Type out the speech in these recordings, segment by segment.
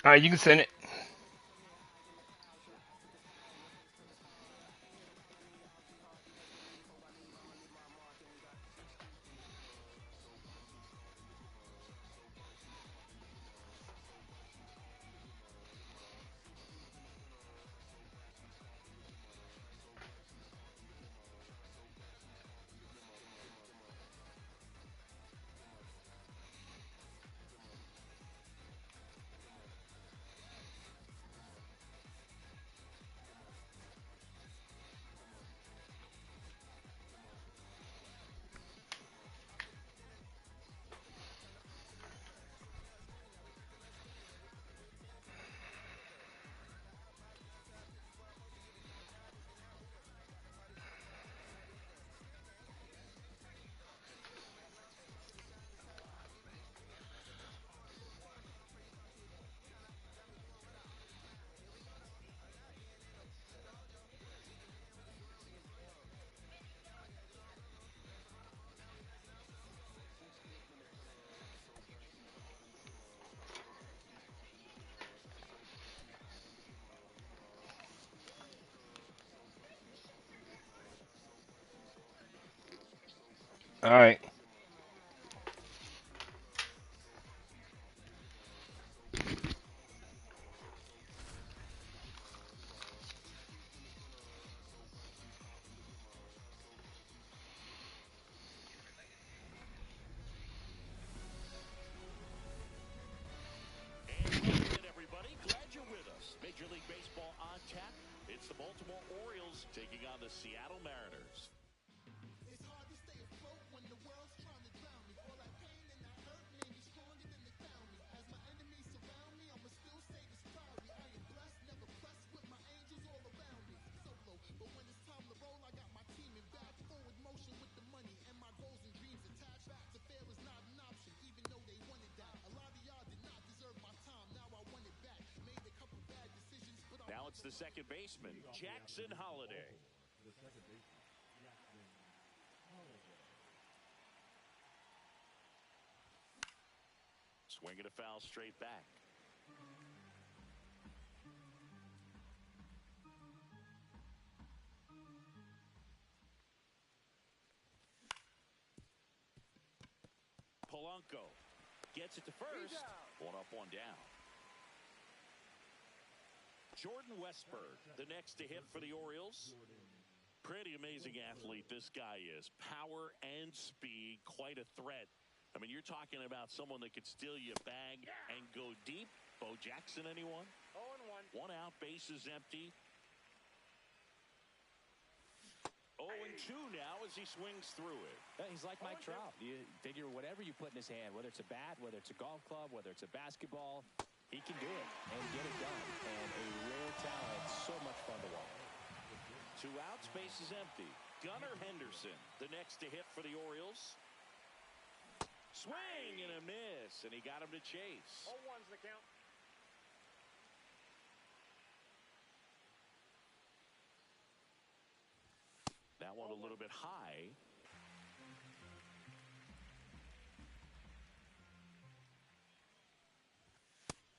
All right, you can send it. All right. Everybody, glad you're with us. Major League Baseball on tap. It's the Baltimore Orioles taking on the Seattle Mariners. It's hard to stay afloat when the world's trying to drown me. All that pain and that hurt made me stronger than they found me. As my enemies surround me, I'ma still say this proudly. I am blessed, never pressed with my angels all around me. Solo, but when it's time to roll, I got my team in back. Forward motion with the money and my goals and dreams attached. Back to fair is not an option, even though they wanted that. A lot of y'all did not deserve my time, now I want it back. Made a couple bad decisions, but now it's the second baseman, Jackson Holliday. Swinging a foul straight back. Polanco gets it to first. One up, one down. Jordan Westburg, the next to hit for the Orioles. Pretty amazing athlete this guy is. Power and speed, quite a threat. I mean, you're talking about someone that could steal you a bag and go deep. Bo Jackson, anyone? 0-1. One out, bases empty. 0-2 now as he swings through it. He's like Mike Trout. You figure whatever you put in his hand, whether it's a bat, whether it's a golf club, whether it's a basketball, he can do it and get it done. And a rare talent, so much fun to watch. 2 outs, bases empty. Gunnar Henderson, the next to hit for the Orioles. Swing and a miss, and he got him to chase. 0-1's the count. That one a little bit high.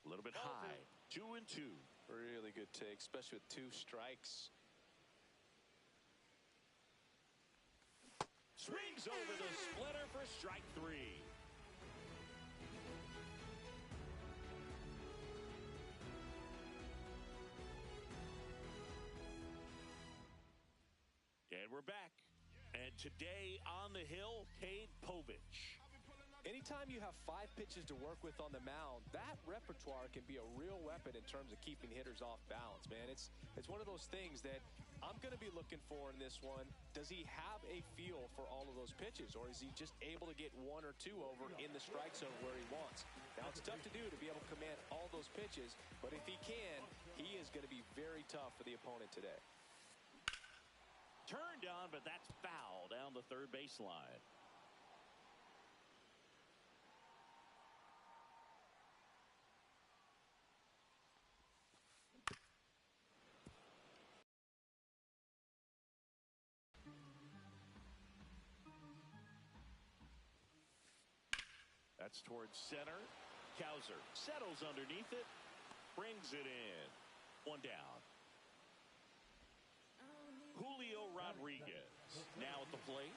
A little bit high. 2-2. Really good take, especially with 2 strikes. Swings over the splitter for strike 3. And we're back. And today on the hill, Cade Povich. Anytime you have 5 pitches to work with on the mound, that repertoire can be a real weapon in terms of keeping hitters off balance, man. It's one of those things that I'm going to be looking for in this one. Does he have a feel for all of those pitches, or is he just able to get 1 or 2 over in the strike zone where he wants? Now, it's tough to do to be able to command all those pitches, but if he can, he is going to be very tough for the opponent today. Turned on, but that's foul down the third baseline. That's towards center. Cowser settles underneath it. Brings it in. One down. Julio Rodriguez now at the plate.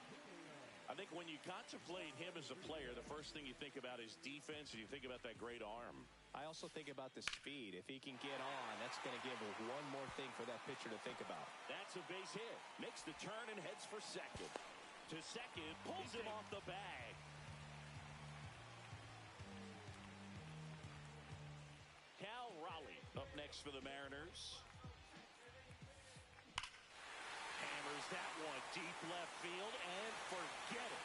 I think when you contemplate him as a player, the first thing you think about is defense, and you think about that great arm. I also think about the speed. If he can get on, that's going to give one more thing for that pitcher to think about. That's a base hit. Makes the turn and heads for second. To second, pulls him off the bag. Cal Raleigh up next for the Mariners. Hammers that one deep left field and forget it.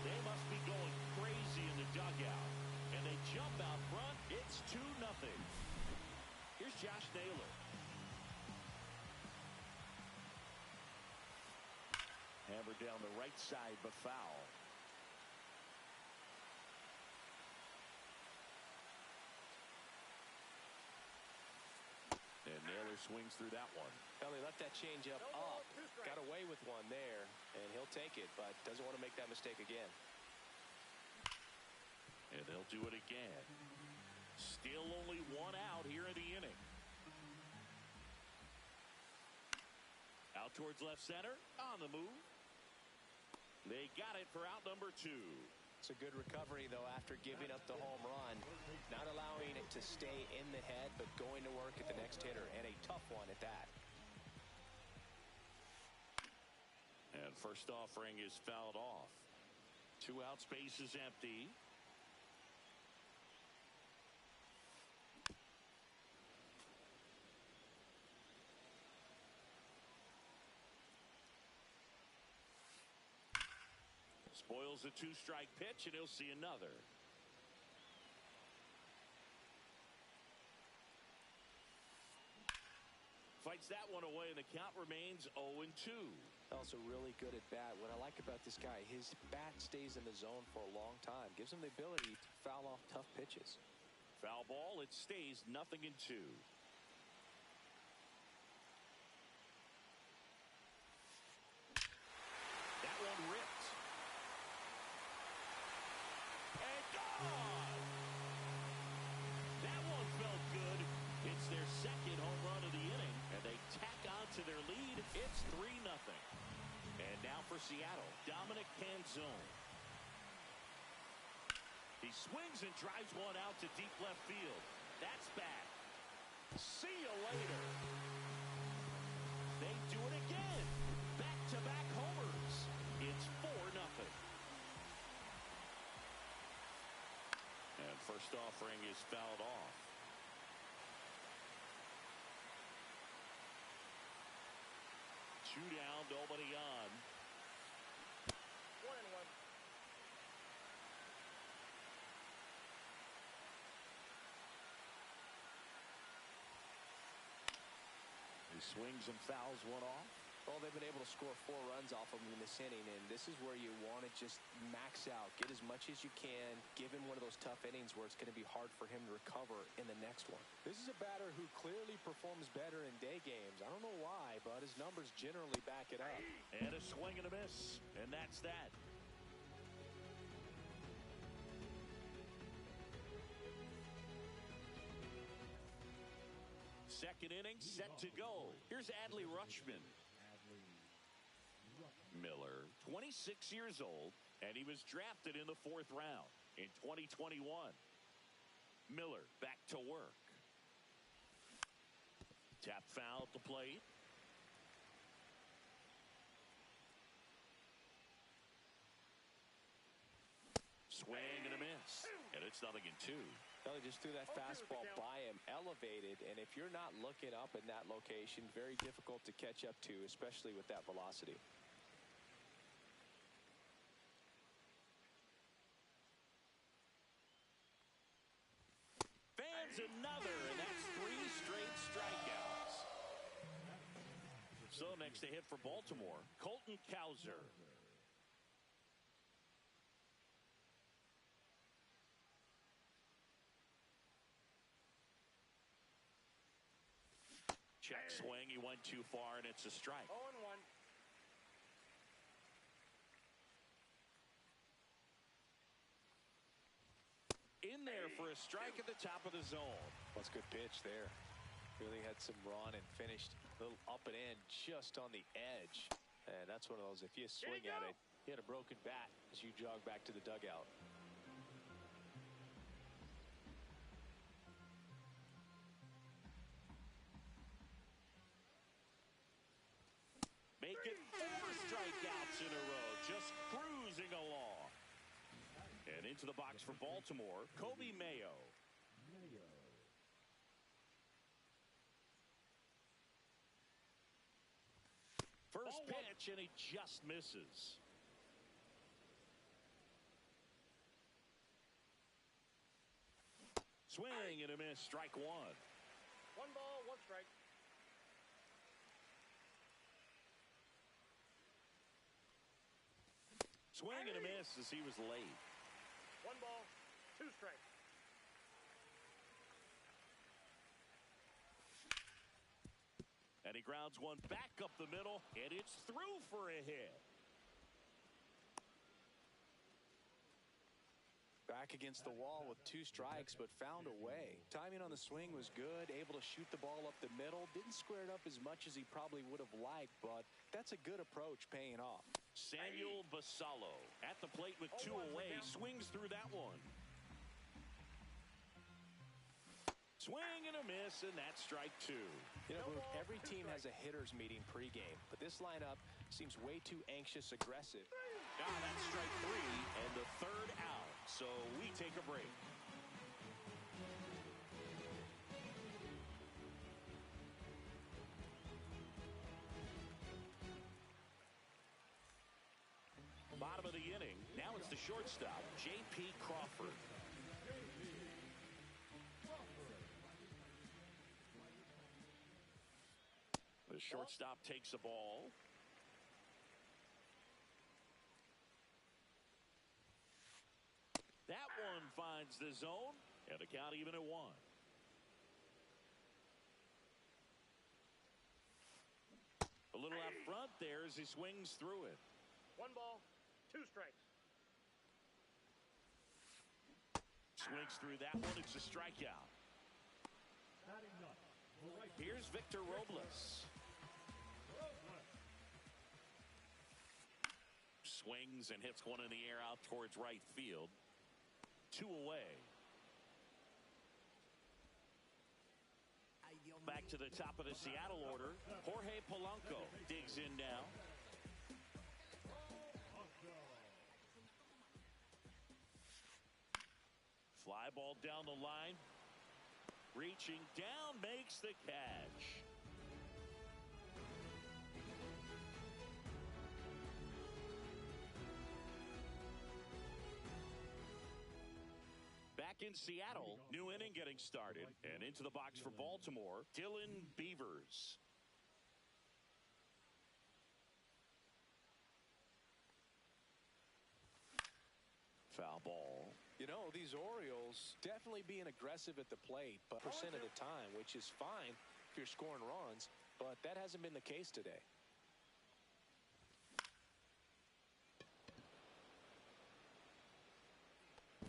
They must be going crazy in the dugout. And they jump out front. It's 2-0. Here's Josh Naylor. Hammered down the right side, but foul. And Naylor swings through that one. Well, he left that changeup up. Got away with one there, and he'll take it, but doesn't want to make that mistake again. And they'll do it again. Still only one out here in the inning. Out towards left center. On the move. They got it for out number 2. It's a good recovery, though, after giving up the home run. Not allowing it to stay in the head, but going to work at the next hitter, and a tough one at that. And first offering is fouled off. 2 out, space is empty. Spoils a 2-strike pitch, and he'll see another. Fights that one away, and the count remains 0-2. Also really good at bat. What I like about this guy, his bat stays in the zone for a long time. Gives him the ability to foul off tough pitches. Foul ball, it stays 0-2. That one ripped. And gone! That one felt good. It's their second home run of the inning, and they tack on to their lead. It's 3-0. And now for Seattle, Dominic Canzone. He swings and drives one out to deep left field. That's bad. See you later. They do it again. Back-to-back homers. It's 4-0. And first offering is fouled off. 2 down, nobody on. 1-1. He swings and fouls one off. Well, they've been able to score 4 runs off of him in this inning, and this is where you want to just max out, get as much as you can, give him one of those tough innings where it's going to be hard for him to recover in the next one. This is a batter who clearly performs better in day games. I don't know why, but his numbers generally back it up. And a swing and a miss, and that's that. Second inning set to go. Here's Adley Rutschman. Miller, 26 years old, and he was drafted in the 4th round in 2021. Miller back to work. Tap foul at the plate. Swing and a miss, and it's 0-2. Well, he just threw that fastball by him, elevated, and if you're not looking up in that location, very difficult to catch up to, especially with that velocity. Fans another, and that's 3 straight strikeouts. So next to hit for Baltimore, Colton Cowser. Check swing, he went too far, and it's a strike. 0-1. In there for a strike at the top of the zone. That's a good pitch there. Really had some run and finished a little up and in just on the edge. And that's one of those, if you swing at it, you hit a broken bat as you jog back to the dugout. Making 4 strikeouts in a row, just cruising along. And into the box for Baltimore, Kobe Mayo. First pitch, and he just misses. Swing and a miss, strike one. 1 ball, 1 strike. Swing and a miss as he was late. 1 ball, 2 strikes. And he grounds one back up the middle, and it's through for a hit. Back against the wall with 2 strikes, but found a way. Timing on the swing was good, able to shoot the ball up the middle. Didn't square it up as much as he probably would have liked, but that's a good approach paying off. Samuel Basallo at the plate with 2 away, swings through that one. Swing and a miss, and that's strike 2. You know, every team has a hitters meeting pregame, but this lineup seems way too anxious, aggressive. That's strike 3 and the 3rd out. So we take a break. Bottom of the inning. Now it's the shortstop, J.P. Crawford. The shortstop takes the ball. That one finds the zone, and the count even at 1. A little out front there as he swings through it. 1 ball, 2 strikes. Swings through that one. It's a strikeout. Here's Victor Robles. Swings and hits one in the air out towards right field. 2 away. Back to the top of the Seattle order. Jorge Polanco digs in now. Fly ball down the line. Reaching down, makes the catch. Back in Seattle, new inning getting started, and into the box for Baltimore, Dylan Beavers. Foul ball. You know, these Orioles definitely being aggressive at the plate, but percent of the time, which is fine if you're scoring runs, but that hasn't been the case today.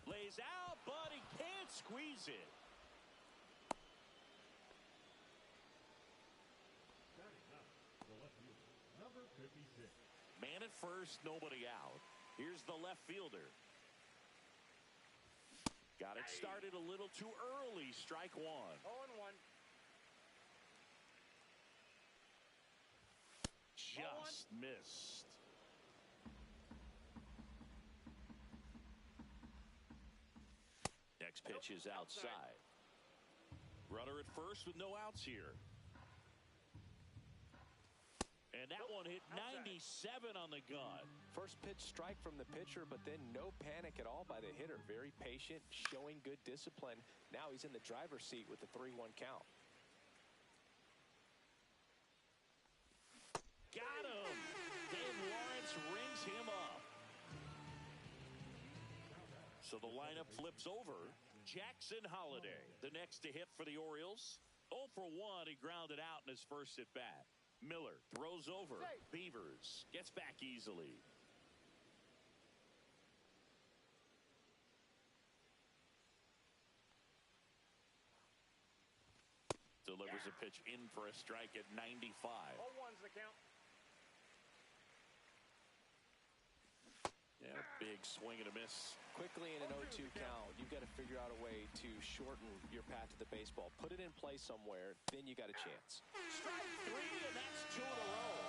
Lays out, but he can't squeeze it. Man at first, nobody out. Here's the left fielder. Got it started a little too early. Strike 1. 0-1. Just missed. Next pitch is outside. Runner at first with no outs here. And that one hit 97 on the gun. First pitch strike from the pitcher, but then no panic at all by the hitter. Very patient, showing good discipline. Now he's in the driver's seat with the 3-1 count. Got him. Dave Lawrence rings him up. So the lineup flips over. Jackson Holliday, the next to hit for the Orioles. 0 for 1, he grounded out in his first at bat. Miller throws over. Beavers gets back easily. delivers a pitch in for a strike at 95. 0-1's the count. Yeah, big swing and a miss. Quickly in an 0-2 count, you've got to figure out a way to shorten your path to the baseball. Put it in play somewhere, then you got a chance. Strike three, and that's 2 in a row.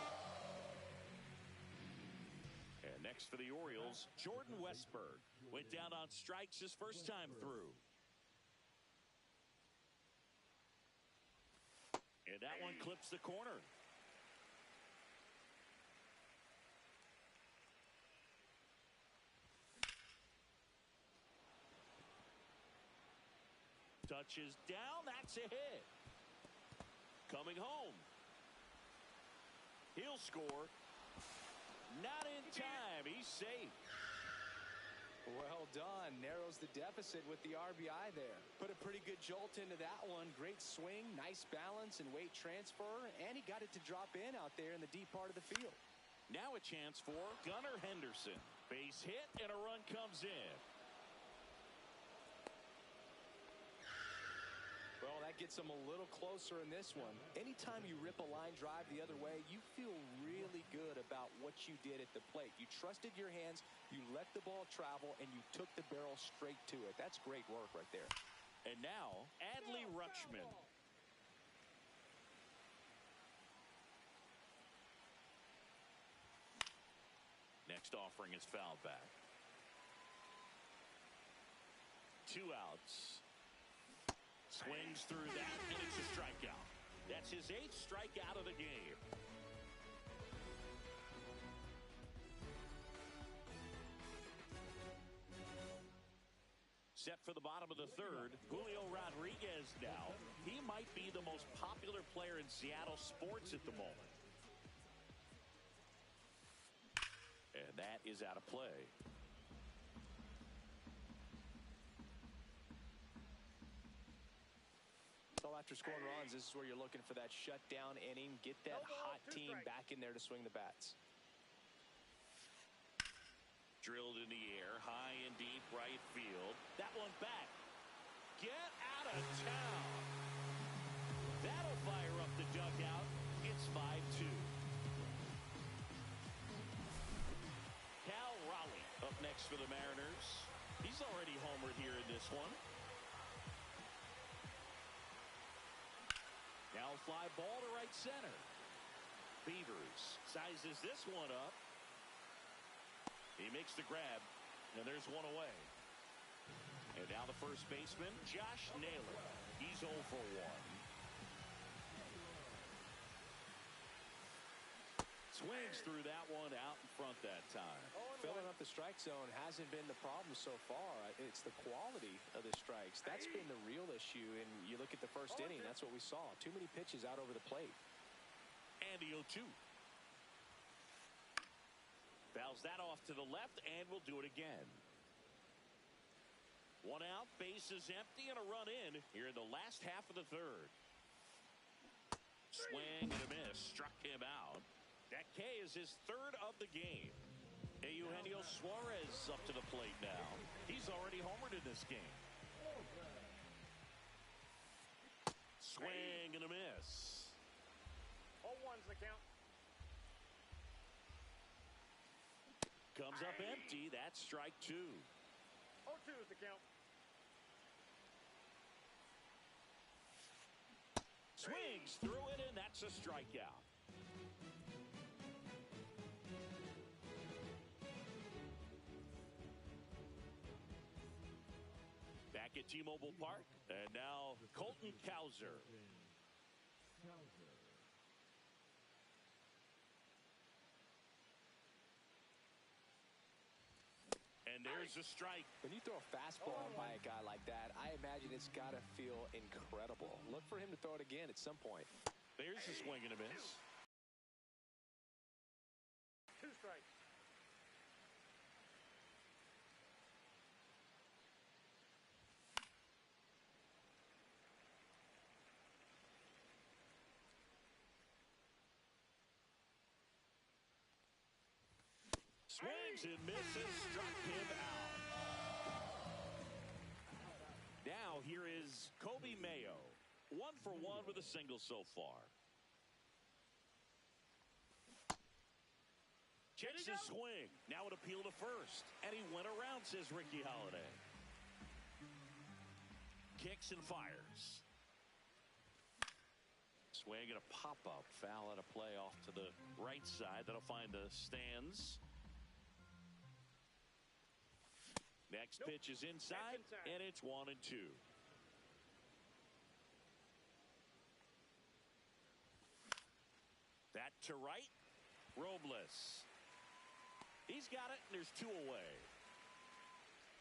And next for the Orioles, Jordan Westburg. Went down on strikes his first time through. And that one clips the corner. Touches down, that's a hit. Coming home. He'll score. Not in time, he's safe. Well done. Narrows the deficit with the RBI there. Put a pretty good jolt into that one. Great swing, nice balance and weight transfer, and he got it to drop in out there in the deep part of the field. Now a chance for Gunnar Henderson. Base hit and a run comes in. Well, that gets them a little closer in this one. Anytime you rip a line drive the other way, you feel really good about what you did at the plate. You trusted your hands, you let the ball travel, and you took the barrel straight to it. That's great work right there. And now, Adley Rutschman. Next offering is fouled back. 2 outs. Swings through that, and it's a strikeout. That's his 8th strikeout of the game. Set for the bottom of the third, Julio Rodriguez now. He might be the most popular player in Seattle sports at the moment. And that is out of play. So after scoring runs, this is where you're looking for that shutdown inning. Get that hot team back in there to swing the bats. Drilled in the air, high and deep right field. That one back. Get out of town. That'll fire up the dugout. It's 5-2. Cal Raleigh up next for the Mariners. He's already homered here in this one. Now fly ball to right center. Beavers sizes this one up. He makes the grab, and there's one away. And now the first baseman, Josh Naylor. He's 0 for 1. Swings through that one out in front that time. Filling up the strike zone hasn't been the problem so far. It's the quality of the strikes. That's been the real issue. And you look at the first inning, that's what we saw. Too many pitches out over the plate. And the 0-2. Fouls that off to the left, and we'll do it again. 1 out, base is empty, and a run in here in the last half of the third. Swing and a miss, struck him out. That K is his 3rd of the game. Eugenio Suarez up to the plate now. He's already homered in this game. Swing and a miss. 0-1's the count. Comes up empty. That's strike 2. 0-2's the count. Swings through it, and that's a strikeout. Back at T-Mobile Park, and now Colton Cowser. And there's a strike. When you throw a fastball by a guy like that, I imagine it's got to feel incredible. Look for him to throw it again at some point. There's a swing and a miss. 2 strikes. Swings and misses, struck him out. Now here is Kobe Mayo. 1 for 1 with a single so far. Checks his swing. Now an appeal to first. And he went around, says Ricky Holiday. Kicks and fires. Swing and a pop-up. Foul out of play off to the right side. That'll find the stands. Next pitch is inside, and it's 1-2. That to right. Robles. He's got it, and there's 2 away.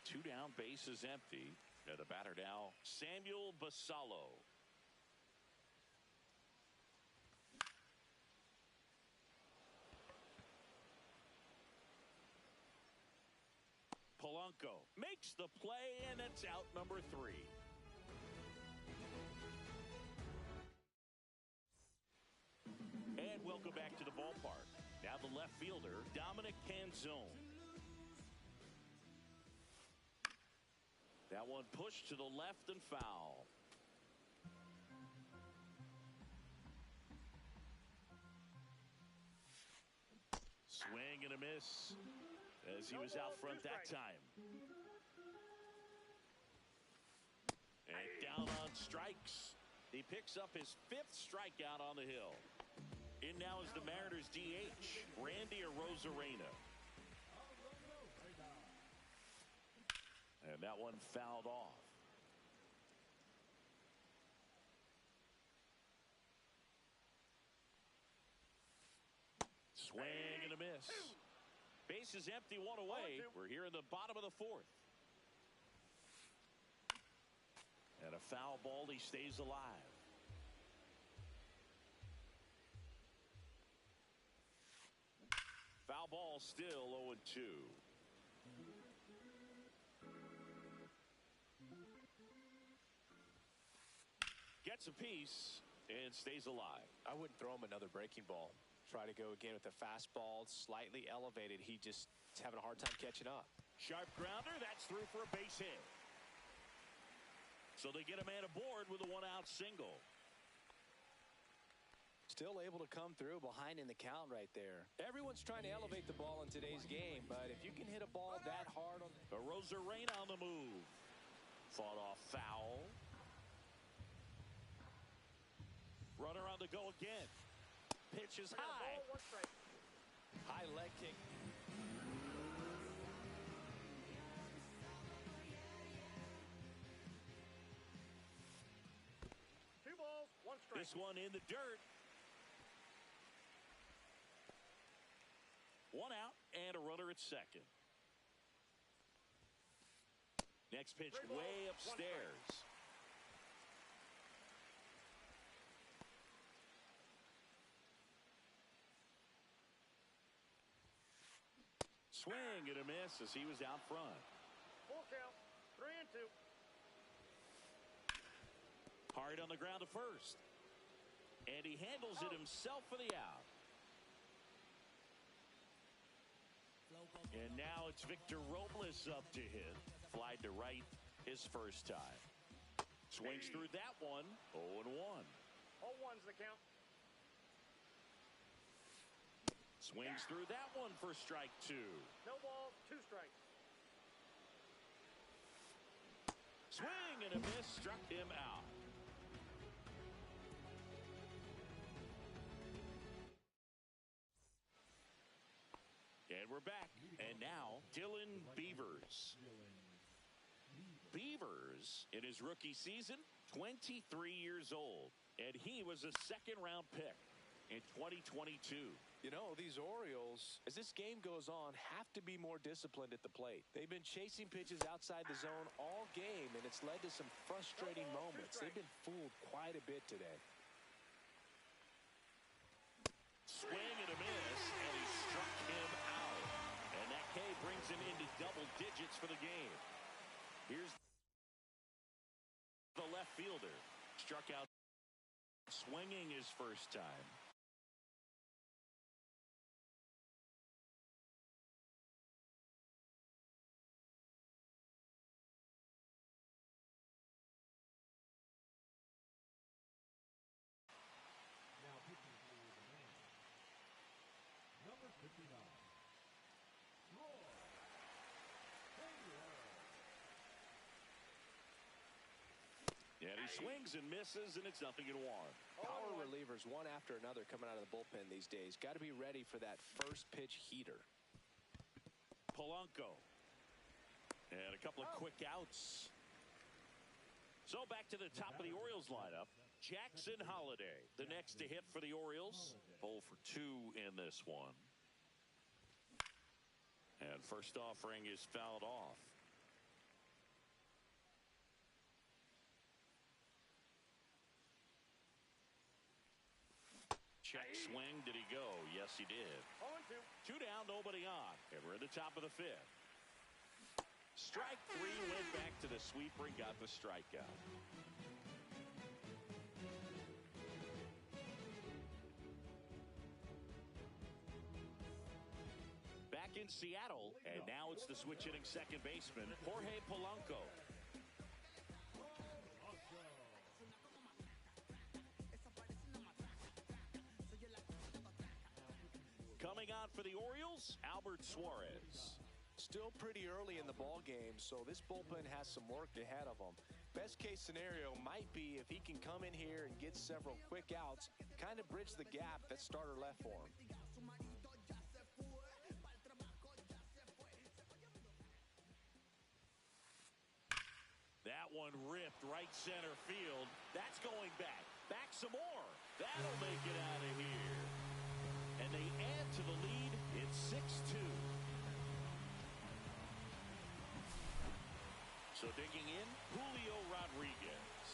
2 down, base is empty. Now the batter now, Samuel Basallo. Polanco makes the play, and it's out number 3. And welcome back to the ballpark. Now the left fielder, Dominic Canzone. That one pushed to the left and foul. Swing and a miss as he was out front that time. And down on strikes. He picks up his 5th strikeout on the hill. In now is the Mariners DH, Randy Rosarena. And that one fouled off. Swing and a miss. Base is empty, 1 away. We're here in the bottom of the 4th. And a foul ball, he stays alive. Foul ball, still 0-2. Gets a piece and stays alive. I wouldn't throw him another breaking ball. Try to go again with the fastball, slightly elevated. He's having a hard time catching up. Sharp grounder, that's through for a base hit. So they get a man aboard with a 1-out single. Still able to come through behind in the count right there. Everyone's trying to elevate the ball in today's game, but if you can hit a ball that hard on the Rosarena on the move. Fought off foul. Runner on the go again. Pitch is high. High leg kick. Two balls, 1 strike. This one in the dirt. 1 out and a runner at second. Next pitch way upstairs. Swing and a miss as he was out front. Full count, 3-2. Hard on the ground to first. And he handles it himself for the out. And now it's Victor Robles up to hit. Fly to right his first time. Swings through that one. 0-1. 0-1's the count. Swings through that one for strike 2. No balls, 2 strikes. Swing and a miss, struck him out. And we're back. And now Dylan Beavers. Beavers, in his rookie season, 23 years old. And he was a 2nd-round pick in 2022. You know, these Orioles, as this game goes on, have to be more disciplined at the plate. They've been chasing pitches outside the zone all game, and it's led to some frustrating moments. They've been fooled quite a bit today. Swing and a miss, and he struck him out. And that K brings him into double digits for the game. Here's the left fielder. Struck out swinging his first time. swings and misses, and it's 0-1. Power relievers one after another coming out of the bullpen these days. Got to be ready for that first pitch heater. Polanco. And a couple of quick outs. So back to the top of the Orioles lineup. Jackson Holiday, the next to hit for the Orioles. 0 for 2 in this one. And first offering is fouled off. Check swing. Did he go? Yes, he did. 0-2. 2 down, nobody on. And we're at the top of the 5th. Strike 3, went back to the sweeper and got the strikeout. Back in Seattle, and now it's the switch hitting second baseman, Jorge Polanco. Coming on for the Orioles, Albert Suarez. Still pretty early in the ball game, so this bullpen has some work ahead of them. Best case scenario might be if he can come in here and get several quick outs, kind of bridge the gap that starter left for him. That one ripped right center field. That's going back. Back some more. That'll make it out of here. And they add to the lead. It's 6-2. So digging in, Julio Rodriguez.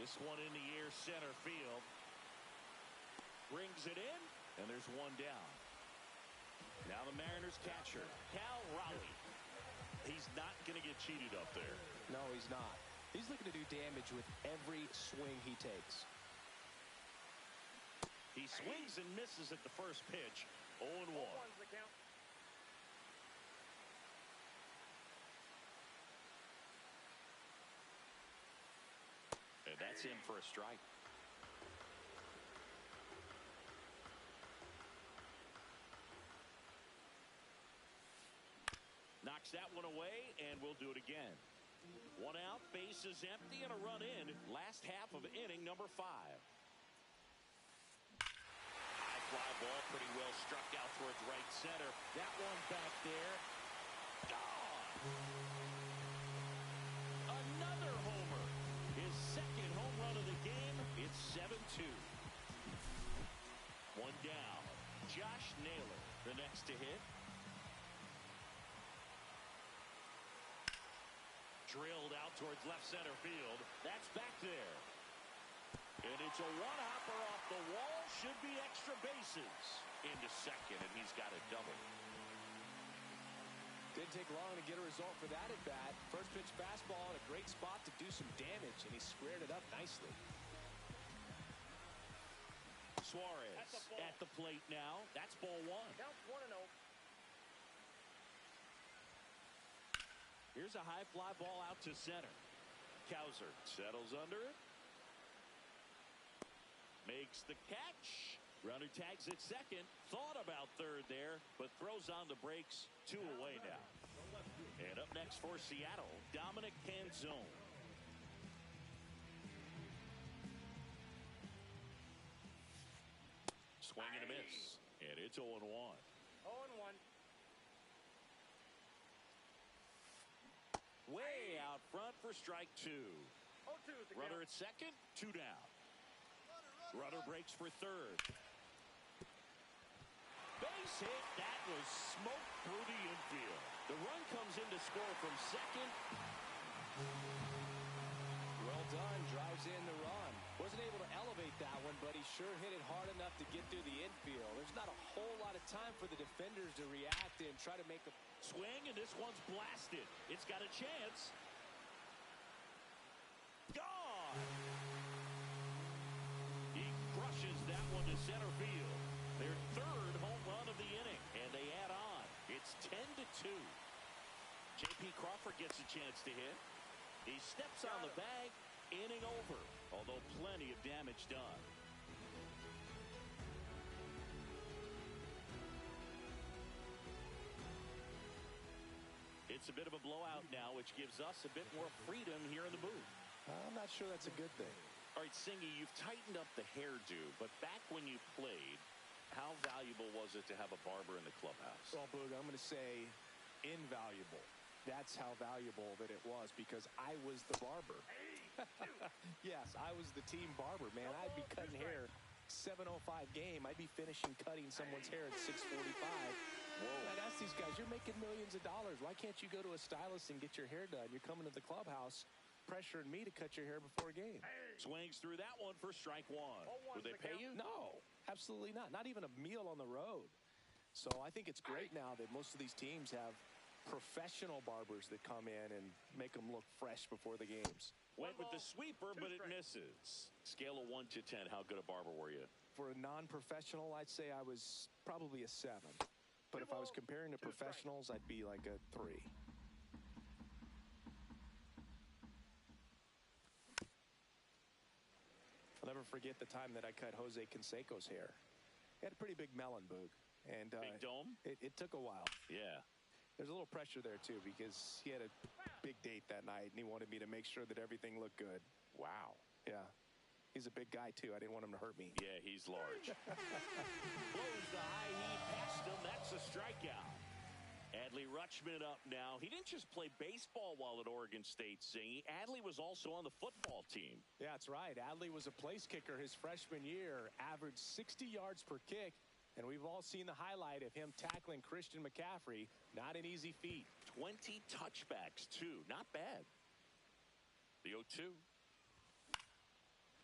This one in the air center field. Brings it in, and there's one down. Now the Mariners catcher, Cal Raleigh. He's not going to get cheated up there. No, he's not. He's looking to do damage with every swing he takes. He swings and misses at the first pitch. 0-1. 0-1's the count. And that's in for a strike. Knocks that one away, and we'll do it again. One out, base is empty, and a run in. Last half of inning number 5. High fly ball, pretty well struck out towards right center. That one back there. Gone! Another homer. His second home run of the game. It's 7-2. One down. Josh Naylor, the next to hit. Drilled out towards left center field. That's back there. And it's a one-hopper off the wall. Should be extra bases. Into second, and he's got a double. Didn't take long to get a result for that at bat. First pitch fastball in a great spot to do some damage, and he squared it up nicely. Suarez at the plate now. That's ball 1. Counts 1-0. Here's a high fly ball out to center. Cowser settles under it. Makes the catch. Runner tags at second. Thought about third there, but throws on the brakes. 2 away now. And up next for Seattle, Dominic Canzone. Swing and a miss. And it's 0-1. 0-1. Way out front for strike 2. 0-2's the Runner count. at second, 2 down. Runner breaks for third. Base hit. That was smoked through the infield. The run comes in to score from second. Well done. Drives in the run. Wasn't able to elevate that one, but he sure hit it hard enough to get through the infield. There's not a whole lot of time for the defenders to react and try to make a Swing, and this one's blasted. It's got a chance. Gone! He crushes that one to center field. Their third home run of the inning, and they add on. It's 10-2. J.P. Crawford gets a chance to hit. He steps on the bag, inning over, although plenty of damage done. It's a bit of a blowout now, which gives us a bit more freedom here in the booth. I'm not sure that's a good thing. All right, Singy, you've tightened up the hairdo, but back when you played, how valuable was it to have a barber in the clubhouse? Well, Boog, I'm going to say invaluable. That's how valuable that it was because I was the barber. Yes, I was the team barber, man. I'd be cutting hair 7:05 game. I'd be finishing cutting someone's hair at 6:45. Whoa. I'd ask these guys, you're making millions of dollars. Why can't you go to a stylist and get your hair done? You're coming to the clubhouse pressuring me to cut your hair before a game. Swings through that one for strike one. Would they pay you? No, absolutely not. Not even a meal on the road. So I think it's great now that most of these teams have professional barbers that come in and make them look fresh before the games. Went with the sweeper, but it misses. Scale of 1 to 10, how good a barber were you? For a non-professional, I'd say I was probably a 7. But if I was comparing to professionals, I'd be like a 3. I'll never forget the time that I cut Jose Canseco's hair. He had a pretty big melon, Boog. And big dome? It took a while. Yeah. There's a little pressure there, too, because he had a big date that night, and he wanted me to make sure that everything looked good. Wow. Yeah. He's a big guy, too. I didn't want him to hurt me. Yeah, he's large. Blows the high heat past him. That's a strikeout. Rlhske57 up now. He didn't just play baseball while at Oregon State, Singy. Adley was also on the football team. Yeah, that's right. Adley was a place kicker his freshman year, averaged 60 yards per kick. And we've all seen the highlight of him tackling Christian McCaffrey. Not an easy feat. 20 touchbacks, too. Not bad. The 0-2.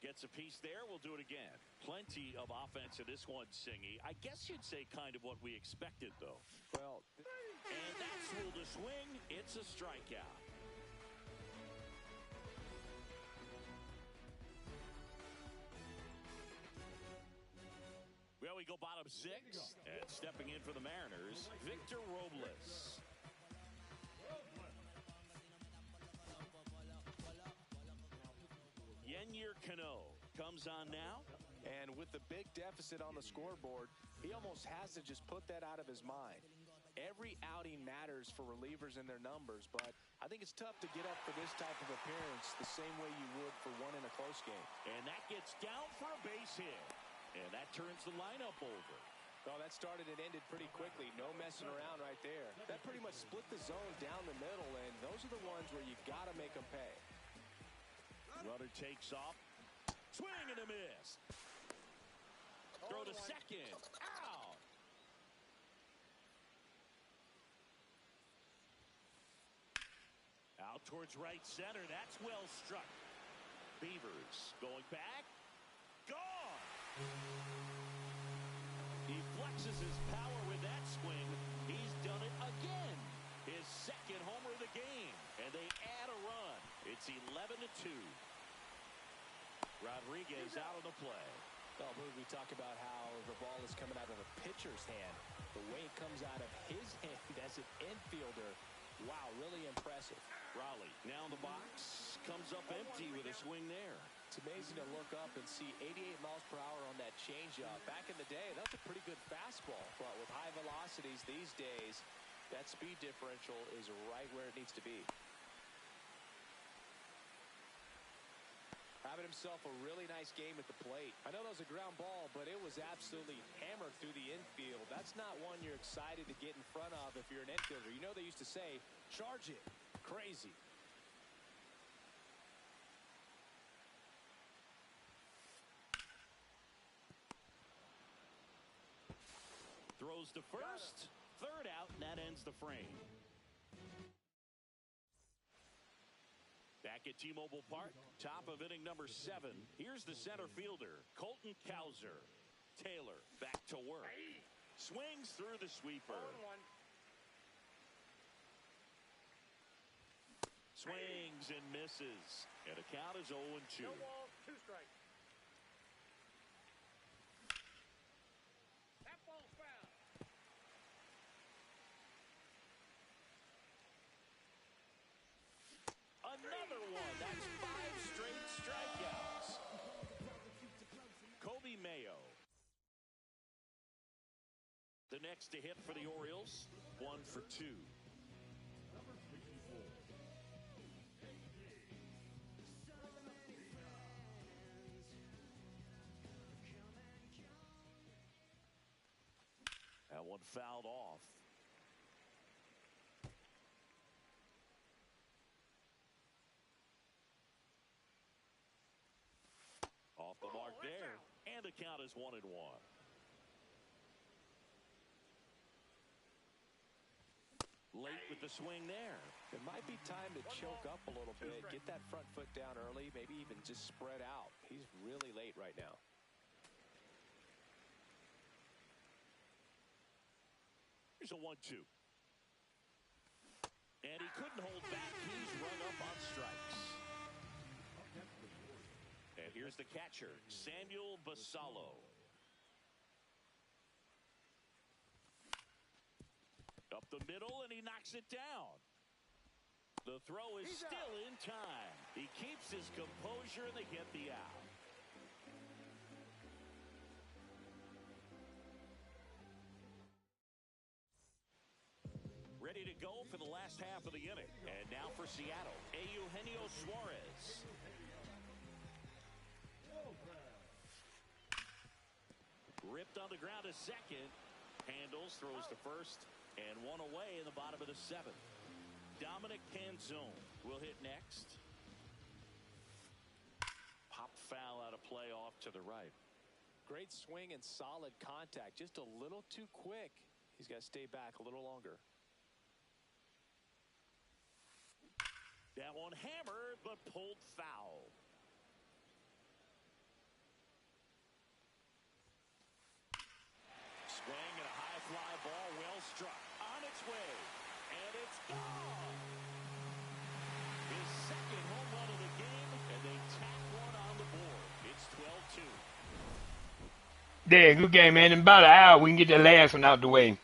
Gets a piece there. We'll do it again. Plenty of offense in this one, Singy. I guess you'd say kind of what we expected, though. Well, and that's ruled a swing. It's a strikeout. Well, we go bottom 6. And stepping in for the Mariners, Victor Robles. Yennier Cano comes on now. And with the big deficit on the scoreboard, he almost has to just put that out of his mind. Every outing matters for relievers and their numbers, but I think it's tough to get up for this type of appearance the same way you would for one in a close game. And that gets down for a base hit. And that turns the lineup over. Oh, that started and ended pretty quickly. No messing around right there. That pretty much split the zone down the middle, and those are the ones where you got to make them pay. Runner takes off. Swing and a miss. Throw to second. Out. Out towards right center. That's well struck. Beavers going back. Gone. He flexes his power with that swing. He's done it again. His second homer of the game. And they add a run. It's 11-2. Rodriguez out on the play. Oh, we talk about how the ball is coming out of a pitcher's hand. The way it comes out of his hand as an infielder. Wow, really impressive. Raleigh now in the box. Comes up empty with a swing there. It's amazing to look up and see 88 miles per hour on that changeup. Back in the day, that's a pretty good fastball. But with high velocities these days, that speed differential is right where it needs to be. Having himself a really nice game at the plate. I know that was a ground ball, but it was absolutely hammered through the infield. That's not one you're excited to get in front of if you're an infielder. You know they used to say, charge it. Crazy. Throws to first. Third out, and that ends the frame. Back at T-Mobile Park, top of inning number 7. Here's the center fielder, Colton Cowser. Taylor back to work. Swings through the sweeper. Swings and misses. And a count is 0-2. No balls, 2 strikes. That ball's foul. Another one. That's 5 straight strikeouts. Kobe Mayo. The next to hit for the Orioles. 1 for 2. that one fouled off. Off the mark there, and the count is 1-1. Late with the swing there. It might be time to choke up a little bit, get that front foot down early, maybe even just spread out. He's really late right now. Here's a 1-2. And he couldn't hold back. He's run up on strikes. And here's the catcher, Samuel Basallo. Up the middle, and he knocks it down. The throw is still in time. He keeps his composure, and they get the out. Ready to go for the last half of the inning. And now for Seattle, Eugenio Suarez. Ripped on the ground to second. Handles, throws to first. And one away in the bottom of the seventh. Dominic Canzone will hit next. Pop foul out of play off to the right. Great swing and solid contact. Just a little too quick. He's got to stay back a little longer. That one hammered, but pulled foul. Swing and a high fly ball, well struck. On its way, and it's gone. His second home run of the game, and they tack one on the board. It's 12-2. There, good game, man. In about an hour, we can get that last one out the way.